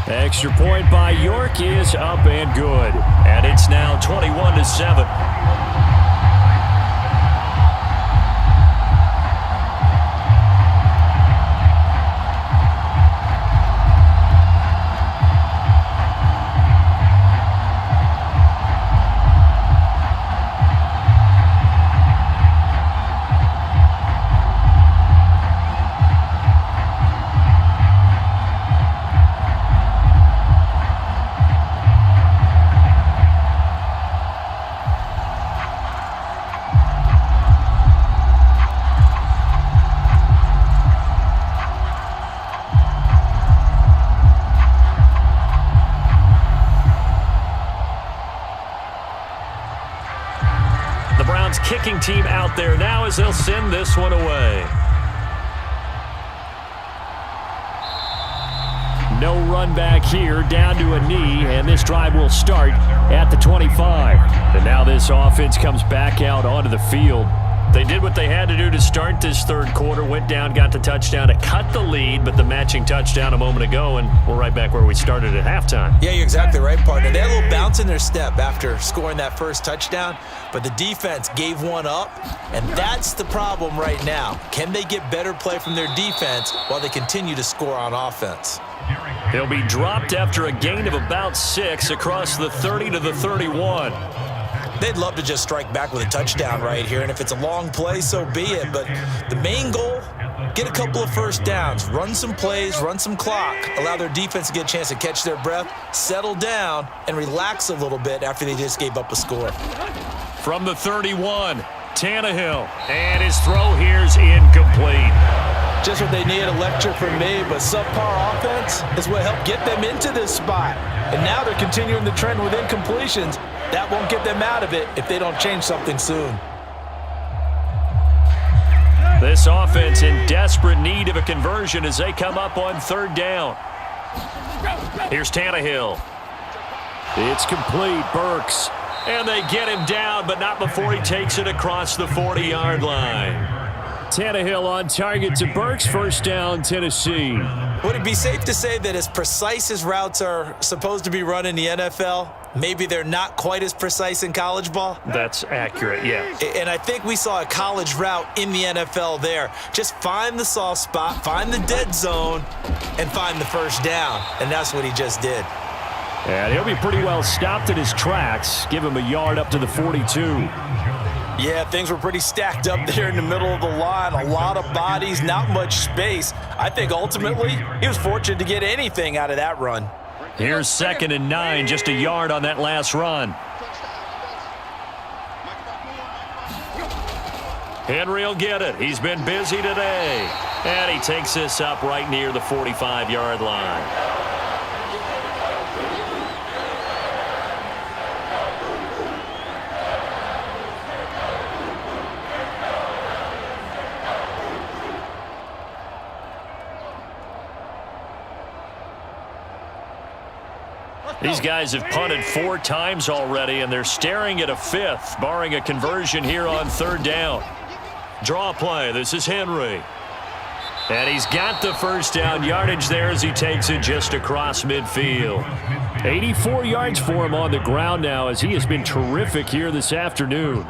Extra point by York is up and good. And it's now 21-7. Kicking team out there now as they'll send this one away. No run back here, down to a knee, and this drive will start at the 25. And now this offense comes back out onto the field. They did what they had to do to start this 3rd quarter, went down, got the touchdown to cut the lead, but the matching touchdown a moment ago, and we're right back where we started at halftime. Yeah, you're exactly right, partner. They had a little bounce in their step after scoring that first touchdown, but the defense gave one up, and that's the problem right now. Can they get better play from their defense while they continue to score on offense? He'll be dropped after a gain of about 6 across the 30 to the 31. They'd love to just strike back with a touchdown right here, and if it's a long play, so be it. But the main goal, get a couple of first downs, run some plays, run some clock, allow their defense to get a chance to catch their breath, settle down, and relax a little bit after they just gave up a score. From the 31, Tannehill, and his throw here's incomplete. Just what they need, a lecture from me, but subpar offense is what helped get them into this spot. And now they're continuing the trend with incompletions. That won't get them out of it if they don't change something soon. This offense in desperate need of a conversion as they come up on 3rd down. Here's Tannehill. It's complete, Burks. And they get him down, but not before he takes it across the 40-yard line. Tannehill on target to Burks. First down, Tennessee. Would it be safe to say that as precise as routes are supposed to be run in the NFL, maybe they're not quite as precise in college ball? That's accurate, yeah. And I think we saw a college route in the NFL there. Just find the soft spot, find the dead zone, and find the first down. And that's what he just did. And he'll be pretty well stopped in his tracks. Give him a yard up to the 42. Yeah, things were pretty stacked up there in the middle of the line. A lot of bodies, not much space. I think ultimately he was fortunate to get anything out of that run. Here's 2nd and 9, just a yard on that last run. Henry will get it. He's been busy today. And he takes this up right near the 45-yard line. These guys have punted 4 times already, and they're staring at a 5th, barring a conversion here on 3rd down. Draw play. This is Henry. And he's got the first down yardage there as he takes it just across midfield. 84 yards for him on the ground now as he has been terrific here this afternoon.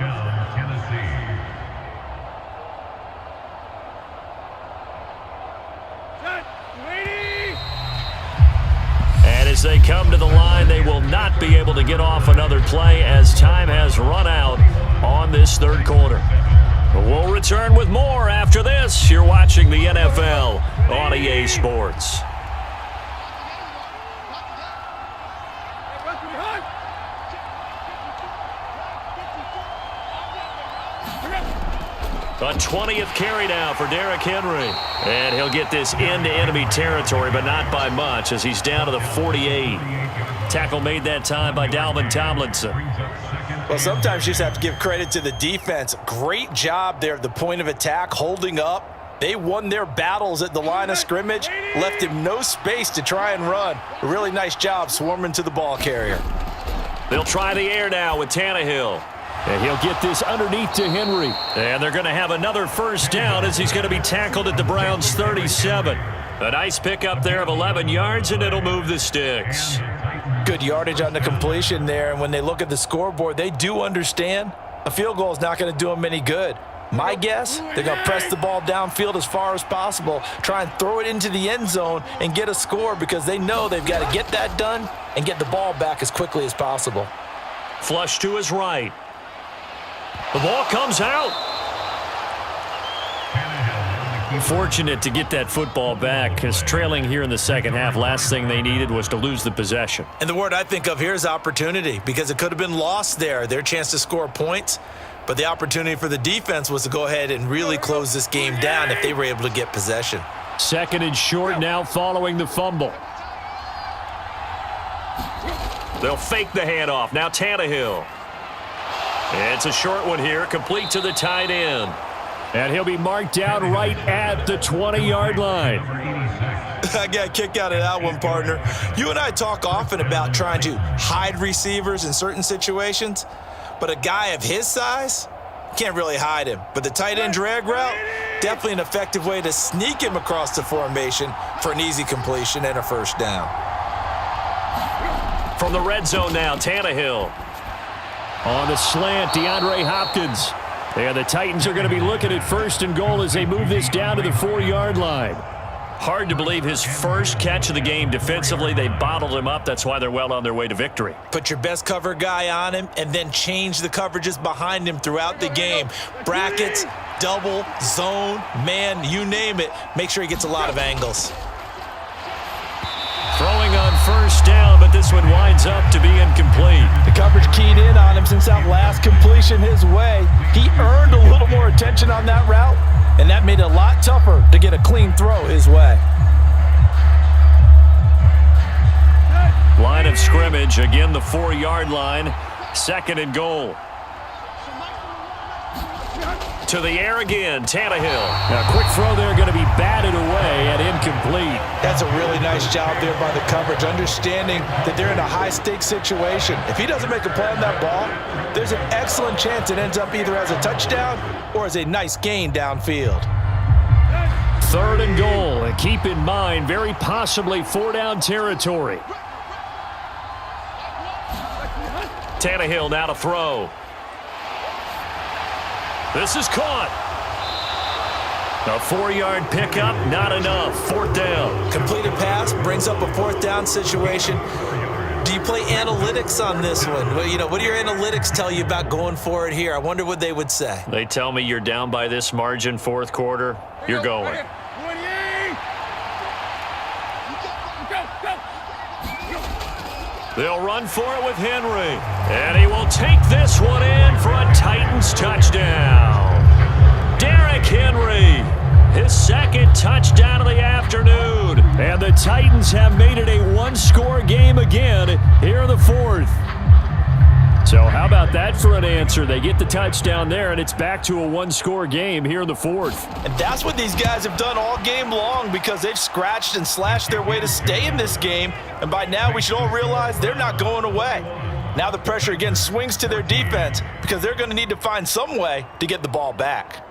As they come to the line, they will not be able to get off another play as time has run out on this 3rd quarter. We'll return with more after this. You're watching the NFL on EA Sports. A 20th carry now for Derrick Henry. And he'll get this into enemy territory, but not by much as he's down to the 48. Tackle made that time by Dalvin Tomlinson. Well, sometimes you just have to give credit to the defense. Great job there at the point of attack, holding up. They won their battles at the line of scrimmage, left him no space to try and run. A really nice job swarming to the ball carrier. They'll try the air now with Tannehill. And he'll get this underneath to Henry. And they're going to have another first down as he's going to be tackled at the Browns' 37. A nice pickup there of 11 yards, and it'll move the sticks. Good yardage on the completion there. And when they look at the scoreboard, they do understand a field goal is not going to do them any good. My guess, they're going to press the ball downfield as far as possible, try and throw it into the end zone and get a score because they know they've got to get that done and get the ball back as quickly as possible. Flush to his right. The ball comes out. Fortunate to get that football back because trailing here in the second half, last thing they needed was to lose the possession. And the word I think of here is opportunity because it could have been lost there, their chance to score points. But the opportunity for the defense was to go ahead and really close this game down if they were able to get possession. 2nd and short now following the fumble. They'll fake the handoff. Now Tannehill. It's a short one here, complete to the tight end. And he'll be marked down right at the 20-yard line. I got a kick out of that one, partner. You and I talk often about trying to hide receivers in certain situations, but a guy of his size, can't really hide him. But the tight end drag route, definitely an effective way to sneak him across the formation for an easy completion and a first down. From the red zone now, Tannehill. On the slant, DeAndre Hopkins. And the Titans are going to be looking at 1st and goal as they move this down to the 4-yard line. Hard to believe his first catch of the game defensively. They bottled him up. That's why they're well on their way to victory. Put your best cover guy on him and then change the coverages behind him throughout the game. Brackets, double, zone, man, you name it. Make sure he gets a lot of angles. Throwing on 1st down, but this one winds up to be incomplete. The coverage keyed in on him since that last completion his way. He earned a little more attention on that route, and that made it a lot tougher to get a clean throw his way. Line of scrimmage, again the 4-yard line, 2nd and goal. To the air again, Tannehill. Now, a quick throw there going to be batted away and incomplete. That's a really nice job there by the coverage, understanding that they're in a high-stakes situation. If he doesn't make a play on that ball, there's an excellent chance it ends up either as a touchdown or as a nice gain downfield. 3rd and goal, and keep in mind, very possibly 4-down territory. Tannehill now to throw. This is caught. A 4-yard pickup, not enough. 4th down. Completed pass brings up a 4th down situation. Do you play analytics on this one? Well, you know, what do your analytics tell you about going for it here? I wonder what they would say. They tell me you're down by this margin 4th quarter. You're going. They'll run for it with Henry. And he will take this one in for a Titans touchdown. have made it a one-score game again here in the fourth. So how about that for an answer? They get the touchdown there, and it's back to a one-score game here in the fourth. And that's what these guys have done all game long because they've scratched and slashed their way to stay in this game. And by now, we should all realize they're not going away. Now the pressure again swings to their defense because they're going to need to find some way to get the ball back.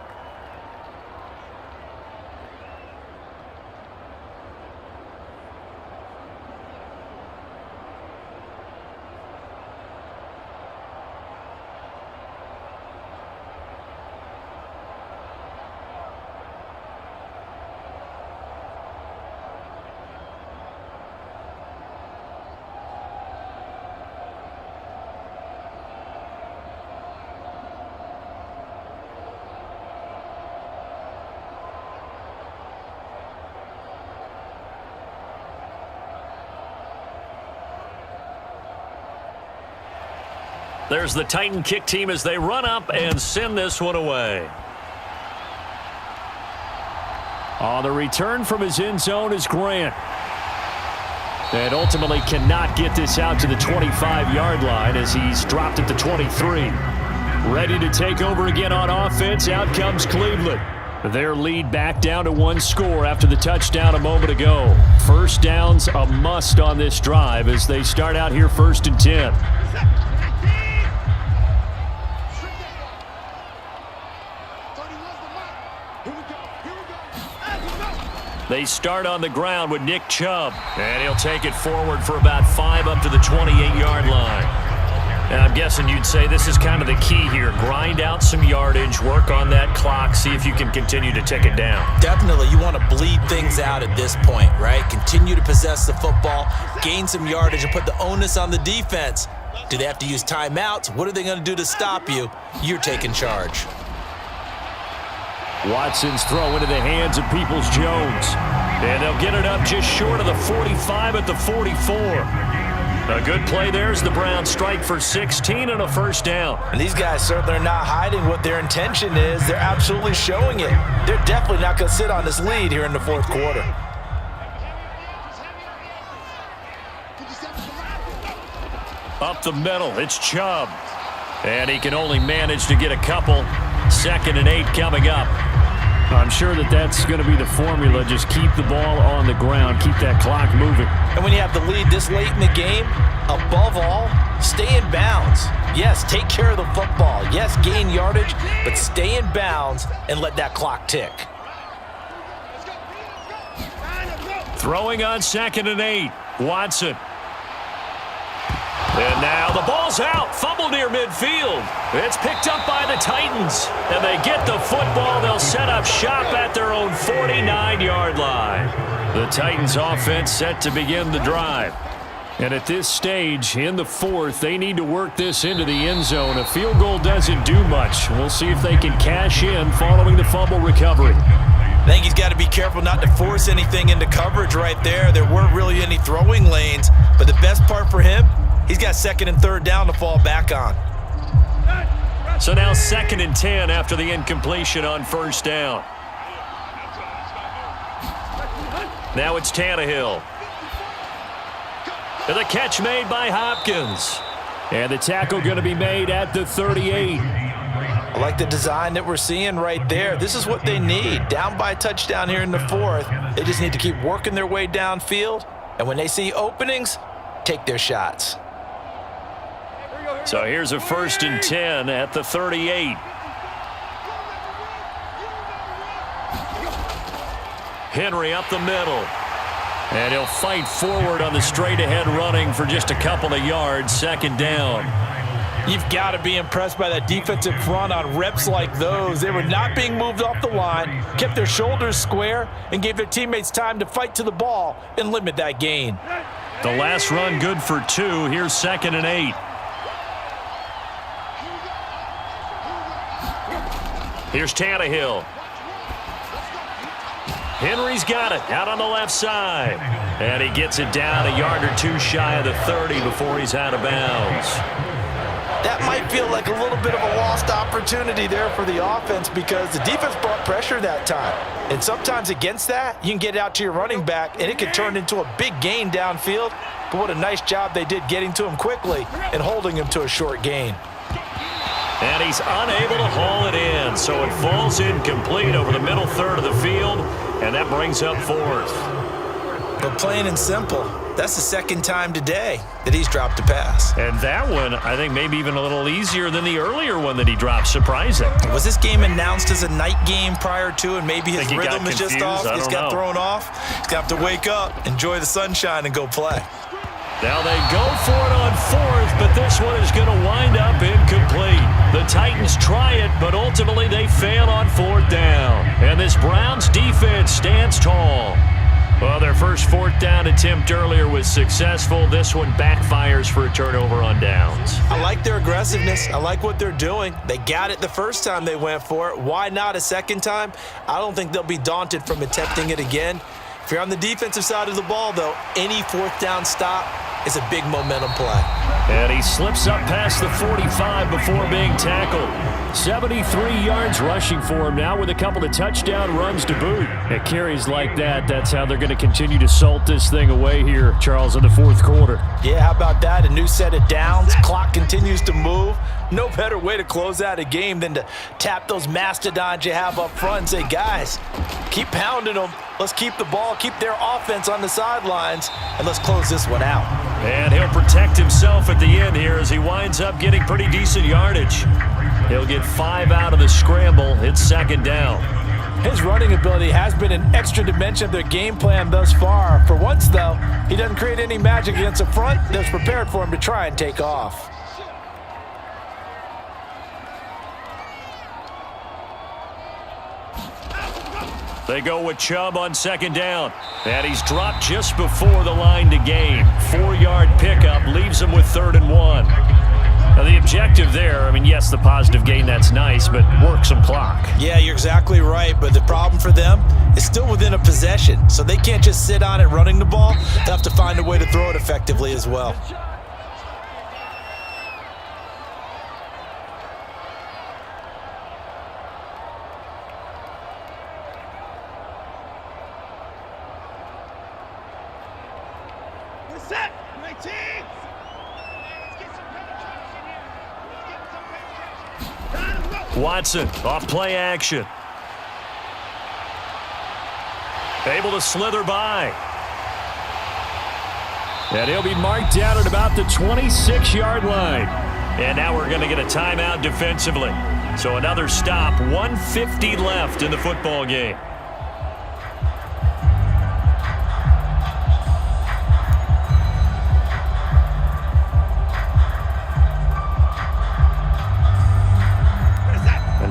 There's the Titan kick team as they run up and send this one away. On the return from his end zone is Grant. And ultimately cannot get this out to the 25-yard line as he's dropped at the 23. Ready to take over again on offense. Out comes Cleveland. Their lead back down to one score after the touchdown a moment ago. First down's a must on this drive as they start out here 1st and 10. They start on the ground with Nick Chubb, and he'll take it forward for about 5 up to the 28-yard line. And I'm guessing you'd say this is kind of the key here. Grind out some yardage, work on that clock, see if you can continue to tick it down. Definitely, you want to bleed things out at this point, right? Continue to possess the football, gain some yardage, and put the onus on the defense. Do they have to use timeouts? What are they going to do to stop you? You're taking charge. Watson's throw into the hands of Peoples-Jones. And they'll get it up just short of the 45 at the 44. A good play there as the Browns strike for 16 and a first down. And these guys certainly are not hiding what their intention is. They're absolutely showing it. They're definitely not going to sit on this lead here in the fourth quarter. Up the middle, it's Chubb. And he can only manage to get a couple. 2nd and 8 coming up. I'm sure that's going to be the formula. Just keep the ball on the ground. Keep that clock moving. And when you have the lead this late in the game, above all, stay in bounds. Yes, take care of the football. Yes, gain yardage, but stay in bounds and let that clock tick. Throwing on 2nd and 8. Watson. And now the ball's out. Fumble near midfield. It's picked up by the Titans. And they get the football. They'll set up shop at their own 49-yard line. The Titans offense set to begin the drive. And at this stage, in the fourth, they need to work this into the end zone. A field goal doesn't do much. We'll see if they can cash in following the fumble recovery. I think he's got to be careful not to force anything into coverage right there. There weren't really any throwing lanes. But the best part for him, he's got 2nd and 3rd down to fall back on. So now 2nd and 10 after the incompletion on first down. Now it's Tannehill. And the catch made by Hopkins. And the tackle going to be made at the 38. I like the design that we're seeing right there. This is what they need. Down by a touchdown here in the fourth. They just need to keep working their way downfield. And when they see openings, take their shots. So here's a 1st and 10 at the 38. Henry up the middle. And he'll fight forward on the straight-ahead running for just a couple of yards. 2nd down. You've got to be impressed by that defensive front on reps like those. They were not being moved off the line, kept their shoulders square, and gave their teammates time to fight to the ball and limit that gain. The last run good for 2. Here's 2nd and 8. Here's Tannehill. Henry's got it out on the left side. And he gets it down a yard or two shy of the 30 before he's out of bounds. that might feel like a little bit of a lost opportunity there for the offense because the defense brought pressure that time. And sometimes against that, you can get out to your running back, and it can turn into a big gain downfield. But what a nice job they did getting to him quickly and holding him to a short gain. And he's unable to haul it in, so it falls incomplete over the middle third of the field, and that brings up fourth. But plain and simple, that's the second time today that he's dropped a pass. And that one, I think, maybe even a little easier than the earlier one that he dropped. Surprising. Was this game announced as a night game prior to, and maybe his rhythm is just off? He's got thrown off. He's got to wake up, enjoy the sunshine, and go play. Now they go for it on fourth, but this one is going to wind up incomplete. The Titans try it, but ultimately they fail on fourth down. And this Browns defense stands tall. Well, their first fourth down attempt earlier was successful. This one backfires for a turnover on downs. I like their aggressiveness. I like what they're doing. They got it the first time they went for it. Why not a second time? I don't think they'll be daunted from attempting it again. If you're on the defensive side of the ball, though, any fourth down stop is a big momentum play. And he slips up past the 45 before being tackled. 73 yards rushing for him now with a couple of touchdown runs to boot. At carries like that, that's how they're going to continue to salt this thing away here, Charles, in the fourth quarter. Yeah, how about that? A new set of downs. Clock continues to move. No better way to close out a game than to tap those mastodons you have up front and say, guys, keep pounding them. Let's keep the ball, keep their offense on the sidelines, and let's close this one out. And he'll protect himself at the end here as he winds up getting pretty decent yardage. He'll get 5 out of the scramble. It's second down. His running ability has been an extra dimension of their game plan thus far. For once, though, he doesn't create any magic against a front that's prepared for him to try and take off. They go with Chubb on second down. And he's dropped just before the line to gain. 4-yard pickup leaves him with 3rd and 1. Now, the objective there, I mean, yes, the positive gain, that's nice, but work some clock. Yeah, you're exactly right, but the problem for them is still within a possession, so they can't just sit on it running the ball. They'll have to find a way to throw it effectively as well. Watson off play action. Able to slither by. And he'll be marked down at about the 26-yard line. And now we're going to get a timeout defensively. So another stop, 1:50 left in the football game.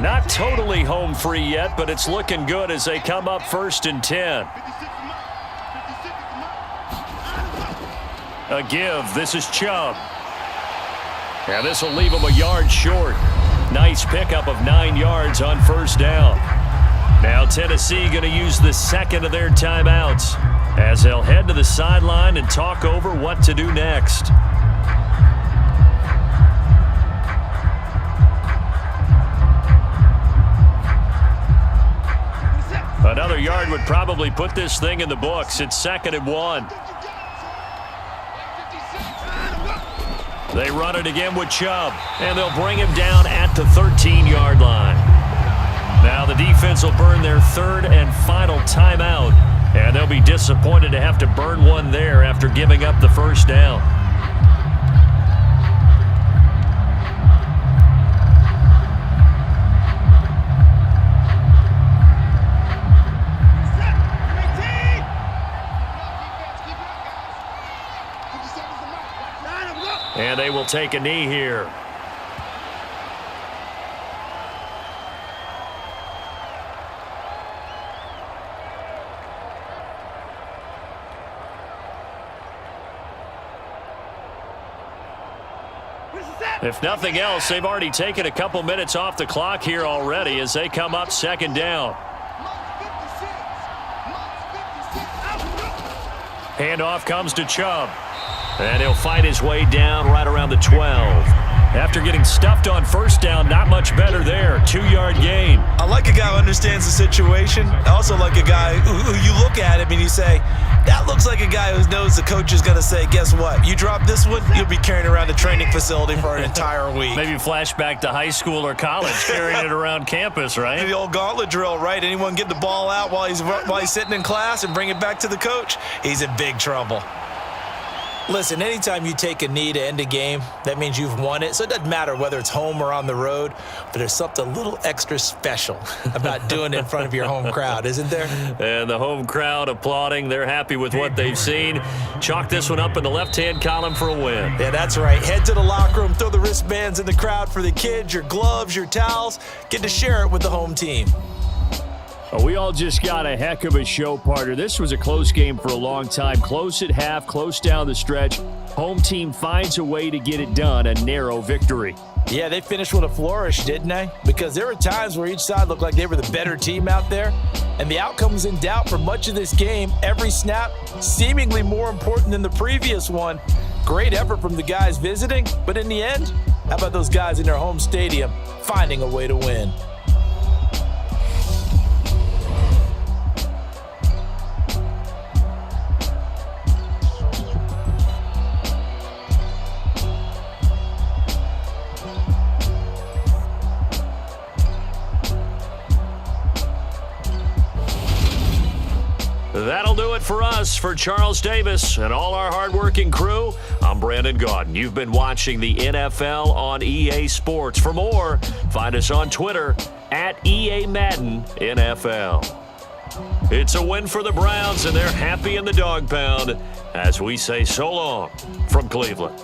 Not totally home free yet, but it's looking good as they come up 1st and 10. A give. This is Chubb. And this will leave him a yard short. Nice pickup of 9 yards on 1st down. Now Tennessee going to use the second of their timeouts as they'll head to the sideline and talk over what to do next. Another yard would probably put this thing in the books. It's 2nd and 1. They run it again with Chubb, and they'll bring him down at the 13-yard line. Now the defense will burn their 3rd and final timeout, and they'll be disappointed to have to burn one there after giving up the 1st down. And they will take a knee here. If nothing else, they've already taken a couple minutes off the clock here already as they come up 2nd down. Handoff comes to Chubb. And he'll fight his way down right around the 12. After getting stuffed on first down, not much better there. 2-yard gain. I like a guy who understands the situation. I also like a guy who you look at him and you say, that looks like a guy who knows the coach is going to say, guess what? You drop this one, you'll be carrying around the training facility for an entire week. Maybe flashback to high school or college, carrying it around campus, right? The old gauntlet drill, right? Anyone get the ball out while he's sitting in class and bring it back to the coach, he's in big trouble. Listen, anytime you take a knee to end a game, that means you've won it. So it doesn't matter whether it's home or on the road, but there's something a little extra special about doing it in front of your home crowd, isn't there? And the home crowd applauding. They're happy with what they've seen. Chalk this one up in the left-hand column for a win. Yeah, that's right. Head to the locker room, throw the wristbands in the crowd for the kids, your gloves, your towels. Get to share it with the home team. We all just got a heck of a show, partner. This was a close game for a long time. Close at half, close down the stretch. Home team finds a way to get it done, a narrow victory. Yeah, they finished with a flourish, didn't they? Because there were times where each side looked like they were the better team out there, and the outcome was in doubt for much of this game. Every snap seemingly more important than the previous one. Great effort from the guys visiting, but in the end, how about those guys in their home stadium finding a way to win? That'll do it for us. For Charles Davis and all our hardworking crew, I'm Brandon Gaudin. You've been watching the NFL on EA Sports. For more, find us on Twitter at EA Madden NFL. It's a win for the Browns, and they're happy in the dog pound as we say so long from Cleveland.